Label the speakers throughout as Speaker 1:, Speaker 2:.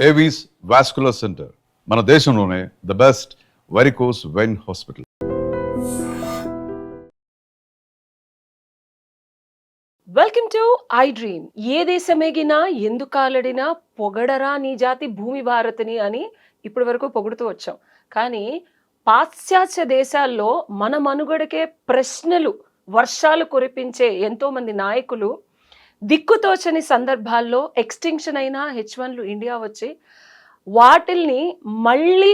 Speaker 1: Avis vascular center మన దేశంలోనే the best varicose vein hospital.
Speaker 2: Welcome to I dream. ఏ దేశమేగినా ఎందుకాలడినా పొగడరా నీ జాతి భూమి భారతిని అని ఇప్పటి వరకు పొగుడుతూ వచ్చాం. కానీ పాశ్చాత్య దేశాల్లో మన మనుగడకే ప్రశ్నలు వర్షాలు కురిపించే ఎంతో మంది నాయకులు దిక్కుతోచని సందర్భాల్లో ఎక్స్టింక్షన్ అయిన H1లు ఇండియా వచ్చి వాటిల్ని మళ్ళీ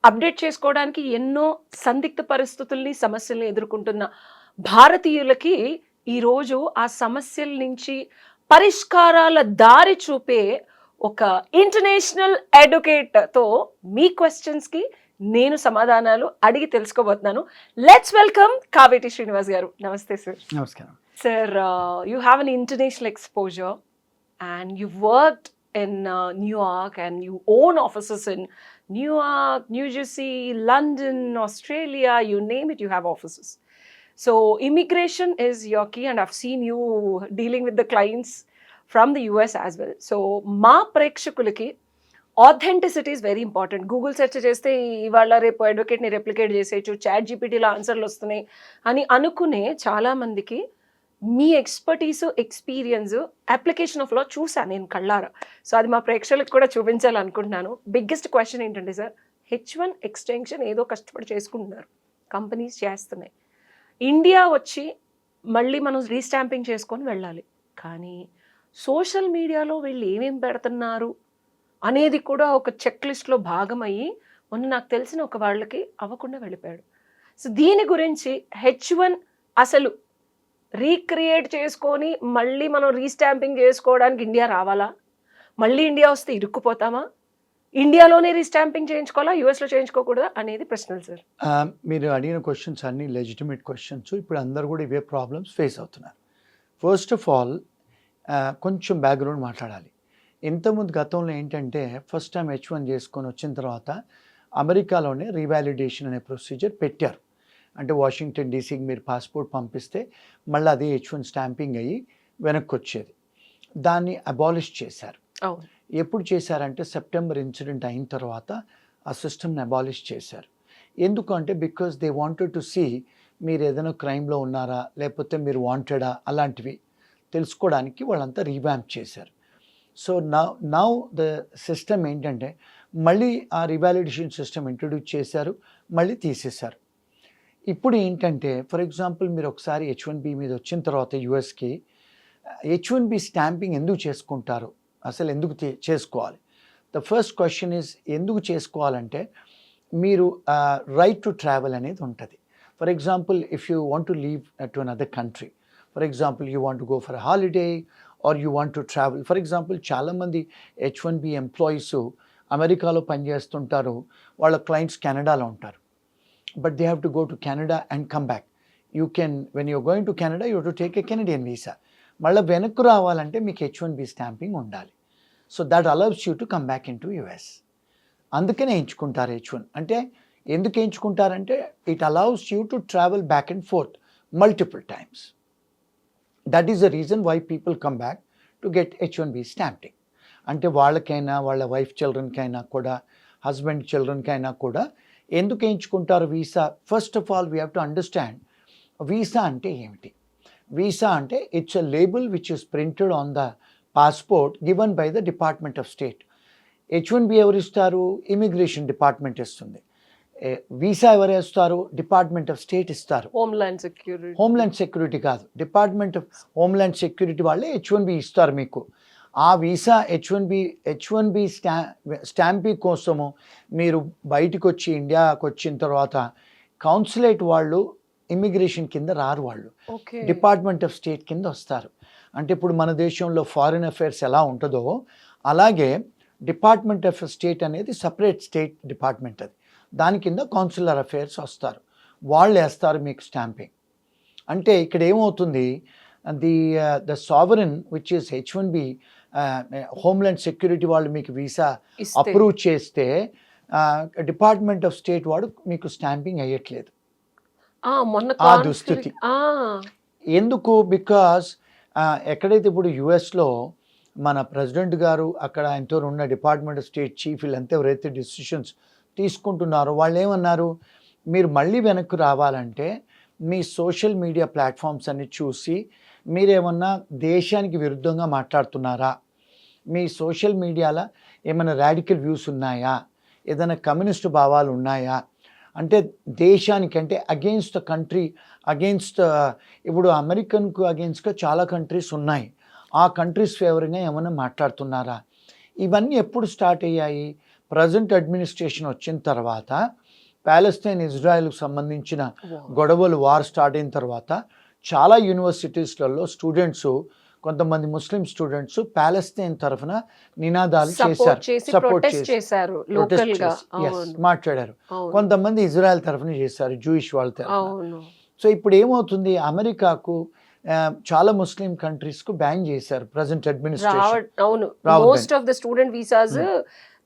Speaker 2: అప్డేట్ చేసుకోవడానికి ఎన్నో సందిగ్ధ పరిస్థితుల్ని సమస్యల్ని ఎదుర్కొంటున్న భారతీయులకి ఈరోజు ఆ సమస్యల నుంచి పరిష్కారాల దారి చూపే ఒక ఇంటర్నేషనల్ ఎడ్యుకేటర్తో మీ క్వశ్చన్స్కి నేను సమాధానాలు అడిగి తెలుసుకోబోతున్నాను. లెట్స్ వెల్కమ్ కావేటి శ్రీనివాస్ గారు. నమస్తే సార్.
Speaker 3: నమస్కారం.
Speaker 2: Sir, you have an international exposure and you've worked in New York and you own offices in New York, New Jersey, London, Australia, you name it, you have offices. So immigration is your key and I've seen you dealing with the clients from the US as well. So మా ప్రేక్షకులకి authenticity is very important. Google search చేస్తే ఇవాళ రేపు అడ్వకేట్ని replicate చేసేయచ్చు, chat జీపీటీలో ఆన్సర్లు వస్తున్నాయి అని అనుకునే చాలామందికి మీ expertise, experience, application of law చూసాను నేను కళ్ళారా. సో అది మా ప్రేక్షకులకు కూడా చూపించాలనుకుంటున్నాను. బిగ్గెస్ట్ క్వశ్చన్ ఏంటంటే సార్, H1 ఎక్స్టెన్షన్ ఏదో కష్టపడి చేసుకుంటున్నారు, కంపెనీస్ చేస్తున్నాయి, ఇండియా వచ్చి మళ్ళీ మనం రీస్టాంపింగ్ చేసుకొని వెళ్ళాలి. కానీ సోషల్ మీడియాలో వీళ్ళు ఏమేమి పెడుతున్నారు అనేది కూడా ఒక చెక్ లిస్ట్లో భాగమయ్యి మొన్న నాకు తెలిసిన ఒక వాళ్ళకి అవ్వకుండా వెళ్ళిపోయాడు. సో దీని గురించి H1 అసలు రీక్రియేట్ చేసుకొని మళ్ళీ మనం రీస్టాంపింగ్ చేసుకోవడానికి ఇండియా రావాలా? మళ్ళీ ఇండియా వస్తే ఇరుక్కుపోతామా? ఇండియాలోనే రీస్టాంపింగ్ చేయించుకోవాలా, యూఎస్లో చేయించుకోకూడదా అనేది ప్రశ్నలు సార్.
Speaker 3: మీరు అడిగిన క్వశ్చన్స్ అన్ని లెజిటిమేట్ క్వశ్చన్స్. ఇప్పుడు అందరు కూడా ఇవే ప్రాబ్లమ్స్ ఫేస్ అవుతున్నారు. ఫస్ట్ ఆఫ్ ఆల్ కొంచెం బ్యాక్గ్రౌండ్ మాట్లాడాలి. ఇంతకుముందు గతంలో ఏంటంటే ఫస్ట్ టైం H1 చేసుకొని వచ్చిన తర్వాత అమెరికాలోనే రీవాలిడేషన్ అనే ప్రొసీజర్ పెట్టారు. అంటే వాషింగ్టన్ డీసీకి మీరు పాస్పోర్ట్ పంపిస్తే మళ్ళీ అది H1 స్టాంపింగ్ అయ్యి వెనక్కి వచ్చేది. దాన్ని అబాలిష్ చేశారు. ఎప్పుడు చేశారంటే సెప్టెంబర్ ఇన్సిడెంట్ అయిన తర్వాత ఆ సిస్టమ్ని అబాలిష్ చేశారు. ఎందుకంటే because they wanted to see మీరు ఏదైనా క్రైమ్లో ఉన్నారా లేకపోతే మీరు వాంటెడా అలాంటివి తెలుసుకోవడానికి వాళ్ళంతా రీవ్యాంప్ చేశారు. సో నౌ ద సిస్టమ్ ఏంటంటే మళ్ళీ ఆ రివాలిడేషన్ సిస్టమ్ ఇంట్రడ్యూస్ చేశారు, మళ్ళీ తీసేశారు. ఇప్పుడు ఏంటంటే ఫర్ ఎగ్జాంపుల్ మీరు ఒకసారి H1B మీద వచ్చిన తర్వాత యూఎస్కి H1B స్టాంపింగ్ ఎందుకు చేసుకుంటారు, అసలు ఎందుకు చేసుకోవాలి? ద ఫస్ట్ క్వశ్చన్ ఈజ్ ఎందుకు చేసుకోవాలంటే మీరు రైట్ టు ట్రావెల్ అనేది ఉంటుంది. For example if you want to leave to another country, for example you want to go for holiday or you want to travel. For example చాలామంది H1B employees అమెరికాలో పనిచేస్తుంటారు, వాళ్ళ clients కెనడాలో ఉంటారు. But they have to go to Canada and come back. You can, when you're going to Canada, you have to take a Canadian visa. మళ్ళీ వెనక్కు రావాలంటే మీకు H1B stamping ఉండాలి. So that allows you to come back in to US. అందుకనే ఎంచుకుంటారు H1. అంటే ఎందుకు ఎంచుకుంటారంటే it allows you to travel back and forth multiple times. That is the reason why people come back to get H1B stamping. అంటే వాళ్ళకైనా వాళ్ళ wife చిల్డ్రన్కైనా కూడా husband చిల్డ్రన్కైనా కూడా ఎందుకు ఎంచుకుంటారు visa? First of all we have to understand visa అంటే ఏమిటి. Visa అంటే it's a label which is printed on the passport given by the department of state. H1B ఎవరు ఇస్తారు? ఇమిగ్రేషన్ డిపార్ట్మెంట్ ఇస్తుంది. వీసా ఎవరు ఇస్తారు? డిపార్ట్మెంట్ ఆఫ్ స్టేట్ ఇస్తారు. Homeland security కాదు, డిపార్ట్మెంట్ ఆఫ్ హోమ్ల్యాండ్ సెక్యూరిటీ వాళ్ళే H1B ఇస్తారు మీకు. ఆ వీసా H1B స్టాంపింగ్ కోసము మీరు బయటకు వచ్చి ఇండియాకి వచ్చిన తర్వాత కౌన్సిలేట్ వాళ్ళు ఇమిగ్రేషన్ కింద రారు, వాళ్ళు డిపార్ట్మెంట్ ఆఫ్ స్టేట్ కింద వస్తారు. అంటే ఇప్పుడు మన దేశంలో ఫారిన్ అఫైర్స్ ఎలా ఉంటుందో అలాగే డిపార్ట్మెంట్ ఆఫ్ స్టేట్ అనేది సపరేట్ స్టేట్ డిపార్ట్మెంట్. అది దాని కింద కౌన్సిలర్ అఫైర్స్ వస్తారు, వాళ్ళు వేస్తారు మీకు స్టాంపింగ్. అంటే ఇక్కడ ఏమవుతుంది, the sovereign which is H1B homeland security వాళ్ళు మీకు వీసా అప్రూవ్ చేస్తే డిపార్ట్మెంట్ ఆఫ్ స్టేట్ వాడు మీకు స్టాంపింగ్ అయ్యట్లేదు. ఆ దుస్థితి ఎందుకు? బికాస్ ఎక్కడైతే ఇప్పుడు యుఎస్లో మన ప్రెసిడెంట్ గారు అక్కడ ఆయనతో ఉన్న డిపార్ట్మెంట్ ఆఫ్ స్టేట్ చీఫ్ వీళ్ళంతా ఎవరైతే డిసిషన్స్ తీసుకుంటున్నారో వాళ్ళు ఏమన్నారు, మీరు మళ్ళీ వెనక్కి రావాలంటే మీ సోషల్ మీడియా ప్లాట్ఫామ్స్ అన్ని చూసి మీరేమన్నా దేశానికి విరుద్ధంగా మాట్లాడుతున్నారా, మీ సోషల్ మీడియాలో ఏమైనా రాడికల్ వ్యూస్ ఉన్నాయా, ఏదైనా కమ్యూనిస్ట్ భావాలు ఉన్నాయా, అంటే దేశానికి అంటే అగెయిన్స్ట్ ద కంట్రీ, అగెయిన్స్ట్ ఇప్పుడు అమెరికన్కు అగెయిన్స్ట్గా చాలా కంట్రీస్ ఉన్నాయి, ఆ కంట్రీస్ ఫేవర్గా ఏమైనా మాట్లాడుతున్నారా. ఇవన్నీ ఎప్పుడు స్టార్ట్ అయ్యాయి, ప్రజెంట్ అడ్మినిస్ట్రేషన్ వచ్చిన తర్వాత, ప్యాలెస్తైన్ ఇజ్రాయెల్కి సంబంధించిన గొడవలు వార్ స్టార్ట్ అయిన తర్వాత చాలా యూనివర్సిటీస్లలో స్టూడెంట్స్, కొంతమంది ముస్లిం స్టూడెంట్స్ ప్యాలెస్తైన్ తరఫున నినాదాలు చేశారు, సపోర్ట్ చేశారు, మాట్లాడారు. కొంతమంది ఇజ్రాయెల్ తరఫున చేశారు, జూయిష్ వాళ్ళ తరఫున. సో ఇప్పుడు ఏమవుతుంది, అమెరికాకు చాలా ముస్లిం కంట్రీస్ కు బ్యాన్ చేశారు ప్రజెంట్ అడ్మినిస్ట్రేషన్.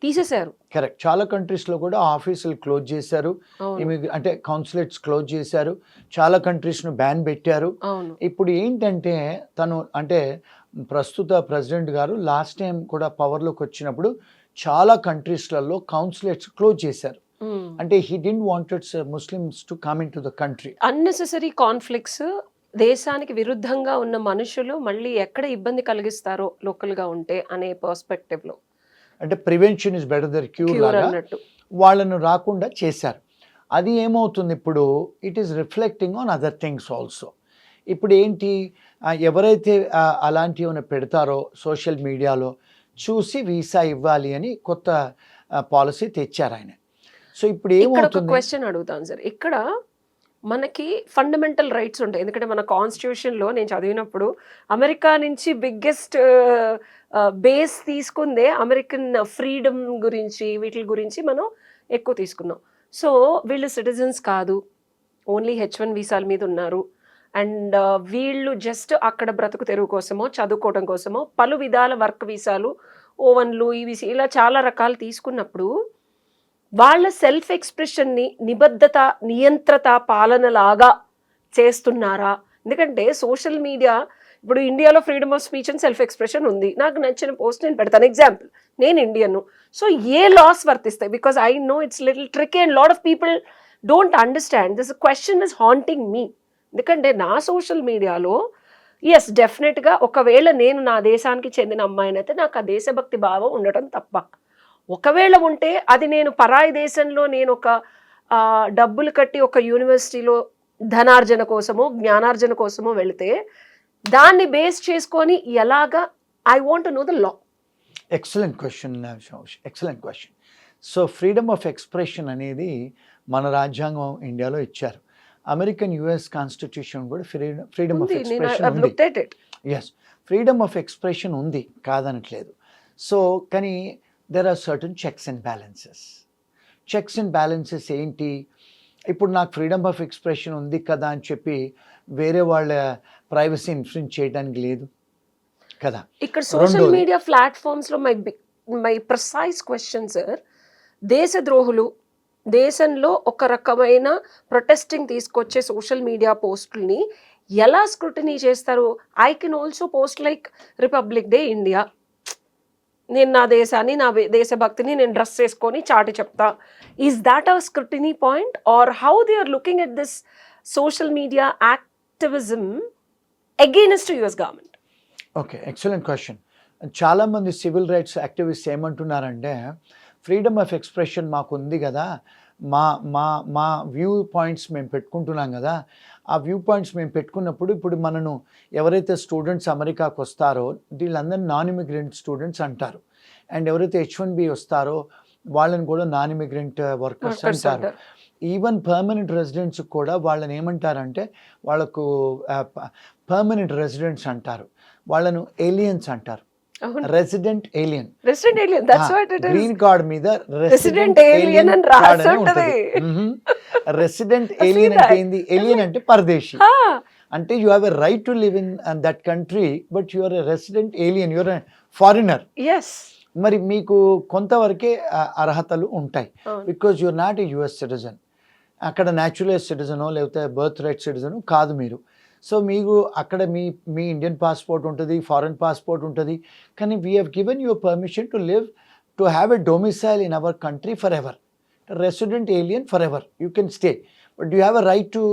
Speaker 2: తీసేశారు.
Speaker 3: కరెక్ట్. చాలా కంట్రీస్లో కూడా ఆఫీసులు క్లోజ్ చేశారు, అంటే కౌన్సిలేట్స్ క్లోజ్ చేశారు, చాలా కంట్రీస్ను బ్యాన్ పెట్టారు. ఇప్పుడు ఏంటంటే తను అంటే ప్రస్తుత ప్రెసిడెంట్ గారు లాస్ట్ టైం కూడా పవర్లోకి వచ్చినప్పుడు చాలా కంట్రీస్లలో కౌన్సిలేట్స్ క్లోజ్ చేశారు. అంటే he didn't wanted Muslims to come in to the country.
Speaker 2: Unnecessary conflicts, దేశానికి విరుద్ధంగా ఉన్న మనుషులు మళ్ళీ ఎక్కడ ఇబ్బంది కలిగిస్తారో లోకల్గా ఉంటే అనే పర్స్పెక్టివ్లో,
Speaker 3: అంటే prevention is better than cure లాగా వాళ్ళను రాకుండా చేశారు. అది ఏమవుతుంది ఇప్పుడు, it is reflecting on other things also. ఇప్పుడు ఏంటి, ఎవరైతే అలాంటివి ఏమైనా పెడతారో సోషల్ మీడియాలో చూసి వీసా ఇవ్వాలి అని కొత్త పాలసీ తెచ్చారు ఆయన. సో ఇప్పుడు ఏమవుతుంది,
Speaker 2: క్వశ్చన్ అడుగుతాను సార్, ఇక్కడ మనకి ఫండమెంటల్ రైట్స్ ఉంటాయి. ఎందుకంటే మన కాన్స్టిట్యూషన్లో నేను చదివినప్పుడు అమెరికా నుంచి బిగ్గెస్ట్ బేస్ తీసుకుందే అమెరికన్ ఫ్రీడమ్ గురించి, వీటి గురించి మనం ఎక్కువ తీసుకున్నాం. సో వీళ్ళు సిటిజన్స్ కాదు, ఓన్లీ H1 వీసాల మీద ఉన్నారు, అండ్ వీళ్ళు జస్ట్ అక్కడ బ్రతుకు తెరువు కోసమో చదువుకోవడం కోసమో పలు విధాల వర్క్ వీసాలు, ఓవన్లు, ఇవి ఇలా చాలా రకాలు తీసుకున్నప్పుడు వాళ్ళ సెల్ఫ్ ఎక్స్ప్రెషన్ని నిబద్ధత, నియంత్రత, పాలనలాగా చేస్తున్నారా? ఎందుకంటే సోషల్ మీడియా ఇప్పుడు ఇండియాలో freedom of speech and self expression ఉంది, నాకు నచ్చిన పోస్ట్ నేను పెడతాను. ఎగ్జాంపుల్, నేను ఇండియన్, సో ఏ లాస్ వర్తిస్తాయి? Because I know it's little tricky and lot of people don't understand this question is haunting me. ఎందుకంటే నా సోషల్ మీడియాలో ఎస్ డెఫినెట్గా ఒకవేళ నేను నా దేశానికి చెందిన అమ్మాయినైతే నాకు ఆ దేశభక్తి భావం ఉండటం తప్ప, ఒకవేళ ఉంటే అది నేను పరాయి దేశంలో నేను ఒక డబ్బులు కట్టి ఒక యూనివర్సిటీలో ధనార్జన కోసమో జ్ఞానార్జన కోసమో వెళితే దాన్ని బేస్ చేసుకొని ఎలాగా, I want to know the law.
Speaker 3: Excellent question, excellent question. So freedom of expression అనేది మన రాజ్యాంగం ఇండియాలో ఇచ్చారు. అమెరికన్ యుఎస్ కాన్స్టిట్యూషన్ కూడా ఫ్రీడమ్ ఆఫ్ ఎక్స్ప్రెషన్ ఉంది. ఎస్, ఫ్రీడమ్ ఆఫ్ ఎక్స్ప్రెషన్ ఉంది, కాదనట్లేదు. సో కానీ there are certain checks and balances. Checks and balances ఏంటి, ఇప్పుడు నాకు ఫ్రీడమ్ ఆఫ్ ఎక్స్ప్రెషన్ ఉంది కదా అని చెప్పి వేరే వాళ్ళ ప్రైవసీ ఇన్ఫ్లుయెన్స్ చేయడానికి లేదు కదా.
Speaker 2: ఇక్కడ సోషల్ మీడియా ప్లాట్ఫామ్స్లో మై ప్రిసైజ్ క్వశ్చన్ సార్, దేశద్రోహులు దేశంలో ఒక రకమైన ప్రొటెస్టింగ్ తీసుకొచ్చే సోషల్ మీడియా పోస్టుల్ని ఎలా స్క్రూటినీ చేస్తారు? I can also post like republic day India, నేను నా దేశాన్ని, నా దేశభక్తిని నేను డ్రెస్ చేసుకొని చాటి చెప్తా. Is that a scrutiny point, or how they are looking at this social media activism against US government?
Speaker 3: Okay, excellent question. చాలామంది సివిల్ రైట్స్ యాక్టివిస్ట్ ఏమంటున్నారంటే, ఫ్రీడమ్ ఆఫ్ ఎక్స్ప్రెషన్ మాకు ఉంది కదా, మా మా మా వ్యూ పాయింట్స్ మేము పెట్టుకుంటున్నాం కదా, ఆ వ్యూ పాయింట్స్ మేము పెట్టుకున్నప్పుడు ఇప్పుడు మనను ఎవరైతే స్టూడెంట్స్ అమెరికాకు వస్తారో వీళ్ళందరూ నాన్ ఇమిగ్రెంట్ స్టూడెంట్స్ అంటారు, అండ్ ఎవరైతే H1B వస్తారో వాళ్ళని కూడా నాన్ ఇమిగ్రెంట్ వర్కర్స్ అంటారు. ఈవెన్ పర్మనెంట్ రెసిడెంట్స్ కూడా వాళ్ళని ఏమంటారంటే వాళ్ళకు పర్మనెంట్ రెసిడెంట్స్ అంటారు, వాళ్ళను ఏలియన్స్ అంటారు. రెసిడెంట్ ఏలియన్, గ్రీన్ కార్డ్ మీద రెసిడెంట్ ఏలియన్ అని రాసి ఉంటది. రెసిడెంట్ ఏలియన్ అంటే ఏంది? ఏలియన్ అంటే పరదేశీ, అంటే you have a right to live in that country but you are a resident alien, you are a foreigner. మరి మీకు కొంతవరకే అర్హతలు ఉంటాయి, because you are not a US citizen. అక్కడ న్యాచురలైజ్ సిటిజనో లేకపోతే బర్త్ రైట్ సిటిజను కాదు మీరు. సో మీకు అక్కడ మీ ఇండియన్ పాస్పోర్ట్ ఉంటుంది, ఫారెన్ పాస్పోర్ట్ ఉంటుంది, కానీ we have given you permission to live, to have a domicile in our country for ever, resident alien forever. You can stay. But do you have a right to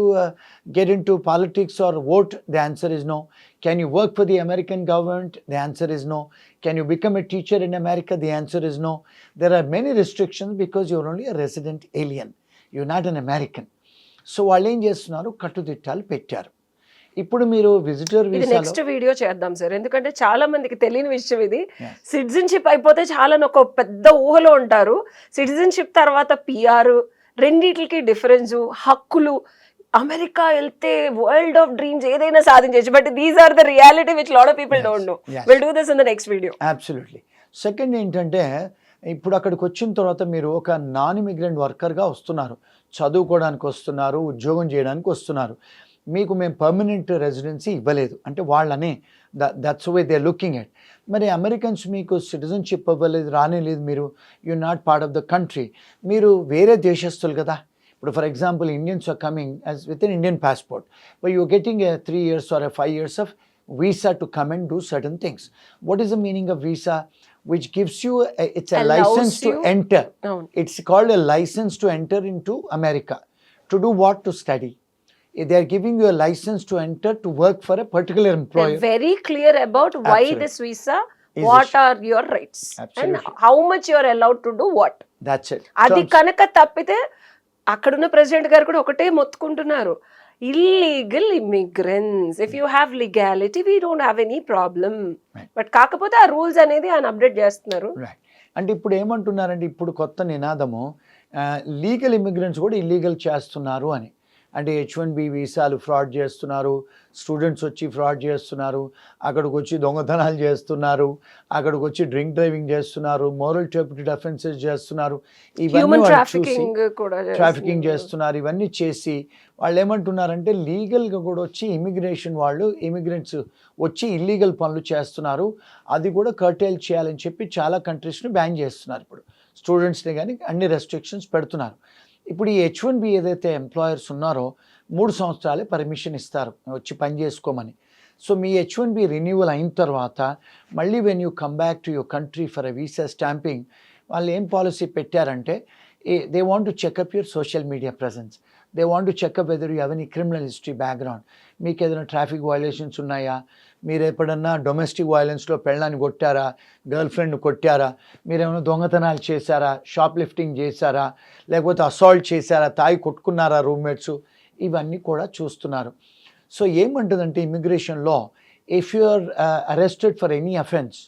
Speaker 3: get into politics or vote? The answer is no. Can you work for the American government? The answer is no. Can you become a teacher in America? The answer is no. There are many restrictions because you're only a resident alien. You're not an American. So వాళ్ళు ఏం చేస్తున్నారు, కట్టుదిట్టాలు పెట్టారు. ఇప్పుడు మీరు visitor
Speaker 2: ఇది next video చేద్దాం sir, ఎందుకంటే చాలా మందికి తెలియని విషయం ఇది.
Speaker 3: Yes.
Speaker 2: సిటిజన్షిప్ అయిపోతే చాలా ఒక పెద్ద ఊహలో ఉంటారు. సిటిజన్షిప్ తర్వాత పిఆర్, రెండిటికి డిఫరెన్స్, హక్కులు, అమెరికా వెళ్తే వరల్డ్ ఆఫ్ డ్రీమ్స్ ఏదైనా సాధించవచ్చు. But these are the reality which lot of people don't know. Will do this in the next video.
Speaker 3: Absolutely. Second ఏంటంటే, ఇప్పుడు అక్కడికి వచ్చిన తర్వాత మీరు ఒక నాన్ ఇమిగ్రెంట్ వర్కర్గా వస్తున్నారు, చదువుకోవడానికి వస్తున్నారు, ఉద్యోగం చేయడానికి వస్తున్నారు. మీకు మేము పర్మనెంట్ రెసిడెన్సీ ఇవ్వలేదు అంటే వాళ్ళనే, that's way they looking at. మరి అమెరికన్స్ మీకు సిటిజన్షిప్ ఇవ్వలేదు, రానేలేదు, మీరు you not part of the country, మీరు వేరే దేశస్తులు కదా. ఇప్పుడు for example Indians are coming as with an Indian passport, but you getting a 3 years or a 5 years of visa to come and do certain things. What is the meaning of visa? Which gives you it's a
Speaker 2: Allows
Speaker 3: license to
Speaker 2: you-
Speaker 3: enter.
Speaker 2: No.
Speaker 3: It's called a license to enter into America. To do what? To study. They are giving you a license to enter to work for a particular employer.
Speaker 2: Very clear about why
Speaker 3: Absolutely.
Speaker 2: this visa,
Speaker 3: Is
Speaker 2: what
Speaker 3: it-
Speaker 2: are your rights, and
Speaker 3: Absolutely.
Speaker 2: how much you are allowed to do what.
Speaker 3: That's it.
Speaker 2: అది
Speaker 3: Terms.
Speaker 2: కనుక తప్పితే అక్కడున్న president గారు కూడా ఒకటే మొత్తుకుంటున్నారు, illegal immigrants, if you have legality we don't have any problem.
Speaker 3: Right.
Speaker 2: But కాకపోతే ఆ రూల్స్ అనేది ఆయన అప్డేట్ చేస్తున్నారు.
Speaker 3: రైట్. అంటే ఇప్పుడు ఏమంటున్నారంటే, ఇప్పుడు కొత్త నినాదము లీగల్ ఇమిగ్రెంట్స్ కూడా ఇల్లీగల్ చేస్తున్నారు అని. అంటే H1B వీసాలు ఫ్రాడ్ చేస్తున్నారు, స్టూడెంట్స్ వచ్చి ఫ్రాడ్ చేస్తున్నారు, అక్కడికి వచ్చి దొంగతనాలు చేస్తున్నారు, అక్కడికి వచ్చి డ్రింక్ డ్రైవింగ్ చేస్తున్నారు, మోరల్ టర్పిటెడ్ అఫెన్సెస్ చేస్తున్నారు, ఇవన్నీ
Speaker 2: హ్యూమన్
Speaker 3: వాళ్ళు చూసి
Speaker 2: ట్రాఫికింగ్ కూడా
Speaker 3: ట్రాఫికింగ్ చేస్తున్నారు. ఇవన్నీ చేసి వాళ్ళు ఏమంటున్నారంటే, లీగల్గా కూడా వచ్చి ఇమిగ్రేషన్ వాళ్ళు ఇమిగ్రెంట్స్ వచ్చి ఇల్లీగల్ పనులు చేస్తున్నారు, అది కూడా కర్టైల్ చేయాలని చెప్పి చాలా కంట్రీస్ని బ్యాన్ చేస్తున్నారు. ఇప్పుడు స్టూడెంట్స్ని కానీ అన్ని రెస్ట్రిక్షన్స్ పెడుతున్నారు. ఇప్పుడు ఈ H1B ఏదైతే ఎంప్లాయర్స్ ఉన్నారో 3 సంవత్సరాలే పర్మిషన్ ఇస్తారు వచ్చి పని చేసుకోమని. సో మీ H1B రెన్యూవల్ అయిన తర్వాత మళ్ళీ when you come back to your country for a visa stamping, వాళ్ళు ఏం పాలసీ పెట్టారంటే, they want to checkup your social media presence, they want to checkup whether you have any criminal history background, మీకు ఏదైనా traffic violations ఉన్నాయా, మీరు ఎప్పుడన్నా domestic వైలెన్స్లో పెళ్ళాన్ని కొట్టారా, గర్ల్ ఫ్రెండ్ కొట్టారా, మీరేమైనా దొంగతనాలు చేశారా, షాప్ లిఫ్టింగ్ చేశారా, లేకపోతే అసాల్ట్ చేశారా, తాయి కొట్టుకున్నారా రూమ్మేట్స్, ఇవన్నీ కూడా చూస్తున్నారు. సో ఏమంటుందంటే ఇమిగ్రేషన్లో, if you are arrested for any offence,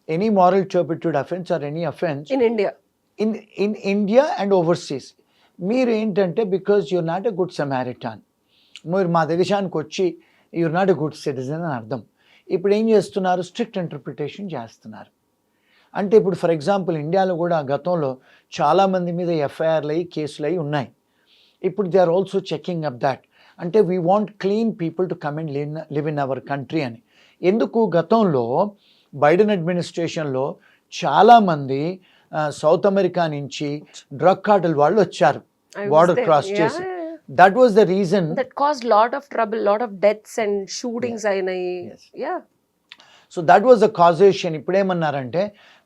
Speaker 3: any moral turpitude offence or any offence
Speaker 2: in India,
Speaker 3: in India and overseas, మీరు ఏంటంటే because you're not a good Samaritan, మీరు మా దేశానికి వచ్చి you're not a good citizen అని అర్థం. ఇప్పుడు ఏం చేస్తున్నారు, స్ట్రిక్ట్ ఇంటర్ప్రిటేషన్ చేస్తున్నారు. అంటే ఇప్పుడు ఫర్ ఎగ్జాంపుల్ ఇండియాలో కూడా గతంలో చాలామంది మీద ఎఫ్ఐఆర్లు అయ్యి కేసులు అయ్యి ఉన్నాయి. ఇప్పుడు they are also checking up that. అంటే we want clean people to come and live in our country అని. ఎందుకు గతంలో బైడెన్ అడ్మినిస్ట్రేషన్లో చాలామంది సౌత్ అమెరికా నుంచి డ్రగ్ కార్టెల్ వాళ్ళు వచ్చారు బార్డర్ క్రాస్ చేసి. That was the reason
Speaker 2: that caused lot of trouble, lot of deaths and shootings అయినాయి. Yeah,
Speaker 3: so that was the causation. ఇప్పుడు ఏమన్నారంటే,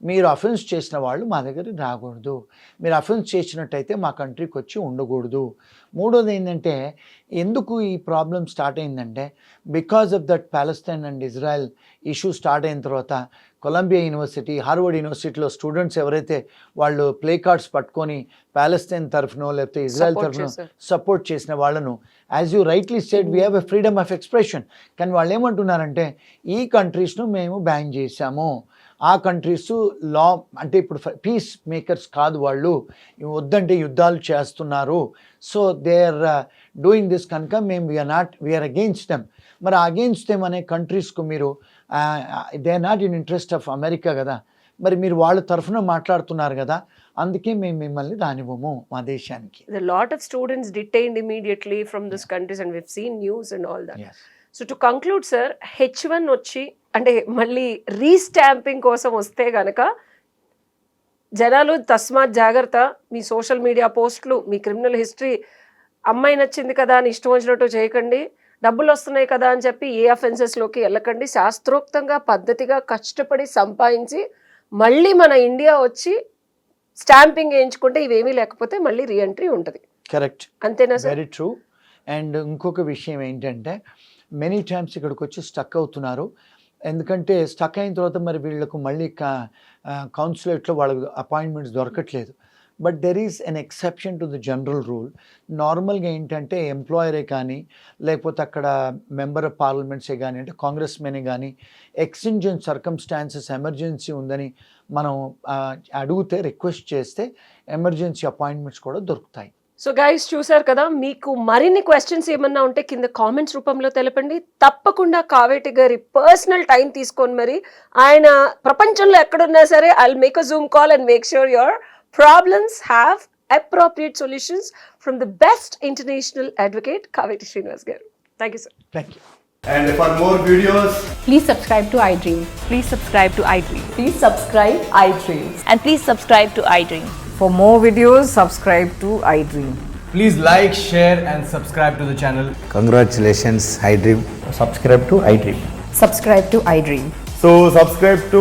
Speaker 3: మీరు అఫెన్స్ చేసిన వాళ్ళు మా దగ్గరికి రాకూడదు, మీరు అఫెన్స్ చేసినట్టయితే మా కంట్రీకి వచ్చి ఉండకూడదు. మూడోది ఏంటంటే, ఎందుకు ఈ ప్రాబ్లం స్టార్ట్ అయిందంటే, because of that Palestine and Israel issue start అయిన తర్వాత కొలంబియా యూనివర్సిటీ, హార్వర్డ్ యూనివర్సిటీలో స్టూడెంట్స్ ఎవరైతే వాళ్ళు ప్లే కార్డ్స్ పట్టుకొని ప్యాలెస్తైన్ తరఫునో లేకపోతే ఇజ్రాయెల్ తరఫునో సపోర్ట్ చేసిన వాళ్ళను, as you rightly said, we have a freedom of expression. కానీ వాళ్ళు ఏమంటున్నారంటే, ఈ కంట్రీస్ను మేము బ్యాన్ చేశాము, ఆ కంట్రీస్ లా అంటే ఇప్పుడు పీస్ మేకర్స్ కాదు వాళ్ళు, వద్దంటే యుద్ధాలు చేస్తున్నారు, so they are doing this కనుక మేము వీఆర్ అగెయిన్స్ట్ దెమ్. మరి అగెయిన్స్ట్ దెమ్ అనే కంట్రీస్కు మీరు they are not in interest of America కదా, మరి మీరు వాళ్ళ తరఫున మాట్లాడుతున్నారు కదా, అందుకే మేము మిమ్మల్ని రానివ్వము మా దేశానికి.
Speaker 2: a lot of students detained immediately from these countries and we've seen news and all that.
Speaker 3: Yes.
Speaker 2: So to conclude sir, H1 వచ్చి అంటే మళ్ళీ రీస్టాంపింగ్ కోసం వస్తే గనక జనాలు తస్మాత్ జాగ్రత్త, మీ సోషల్ మీడియా పోస్టులు, మీ క్రిమినల్ హిస్టరీ, అమ్మాయి నచ్చింది కదా అని ఇష్టం వచ్చినట్టు చేయకండి, డబ్బులు వస్తున్నాయి కదా అని చెప్పి ఏ అఫెన్సెస్లోకి వెళ్ళకండి. శాస్త్రోక్తంగా పద్ధతిగా కష్టపడి సంపాదించి మళ్ళీ మన ఇండియా వచ్చి స్టాంపింగ్ వేయించుకుంటే ఇవేమీ లేకపోతే మళ్ళీ రీఎంట్రీ ఉంటుంది.
Speaker 3: కరెక్ట్,
Speaker 2: అంతేనా సార్?
Speaker 3: Very true. అండ్ ఇంకొక విషయం ఏంటంటే మెనీ టైమ్స్ ఇక్కడికి వచ్చి స్టక్ అవుతున్నారు. ఎందుకంటే స్టక్ అయిన తర్వాత మరి వీళ్ళకు మళ్ళీ కౌన్సిలేట్లో వాళ్ళకు అపాయింట్మెంట్స్ దొరకట్లేదు. But there is an exception to the general rule. నార్మల్గా ఏంటంటే ఎంప్లాయరే కానీ లేకపోతే అక్కడ మెంబర్ ఆఫ్ పార్లమెంట్సే కానీ అంటే కాంగ్రెస్ మెనే కానీ ఎక్స్టెంజెంట్ సర్కమ్స్టాన్సెస్ ఎమర్జెన్సీ ఉందని మనం అడిగితే రిక్వెస్ట్ చేస్తే ఎమర్జెన్సీ అపాయింట్మెంట్స్ కూడా దొరుకుతాయి.
Speaker 2: సో గైస్ చూసారు కదా, మీకు మరిన్ని క్వశ్చన్స్ ఏమన్నా ఉంటే కింద కామెంట్స్ రూపంలో తెలపండి. తప్పకుండా కావేటి గారి పర్సనల్ టైం తీసుకొని మరి ఆయన ప్రపంచంలో ఎక్కడున్నా సరే I will make a Zoom call and make sure your problems have appropriate solutions from the best international advocate Kaveti Srinivas garu. Thank you sir.
Speaker 3: Thank you.
Speaker 4: And for more videos,
Speaker 5: Please subscribe to iDream.
Speaker 6: Please subscribe to iDream.
Speaker 5: Please subscribe iDream.
Speaker 6: And please subscribe to iDream.
Speaker 7: For more videos, subscribe to iDream.
Speaker 4: please like, share, and subscribe to the channel.
Speaker 8: Congratulations, iDream.
Speaker 4: Subscribe to iDream.
Speaker 5: Subscribe to iDream.
Speaker 4: So subscribe to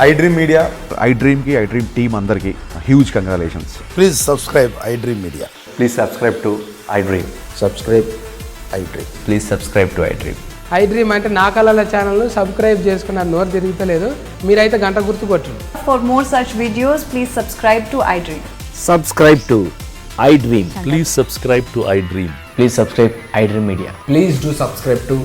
Speaker 4: iDream Media.
Speaker 9: iDream की iDream team अंदर की huge congratulations.
Speaker 8: Please subscribe iDream Media.
Speaker 10: Please subscribe to iDream.
Speaker 8: Subscribe iDream.
Speaker 10: Please subscribe to iDream.
Speaker 7: iDream అంటే నా కళల ఛానల్ను subscribe చేసుకున్నారు, నోరు తిరుగుతలేదు. మీరైతే గంట గుర్తు కొట్టండి.
Speaker 6: For more such videos, please subscribe to iDream.
Speaker 10: Subscribe to iDream. Please subscribe to iDream. Please subscribe iDream Media.
Speaker 4: Please do subscribe to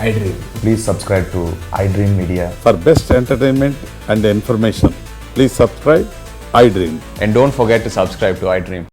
Speaker 4: iDream.
Speaker 10: Please subscribe to iDream Media.
Speaker 9: For best entertainment and information, please subscribe iDream.
Speaker 10: And don't forget to subscribe to iDream.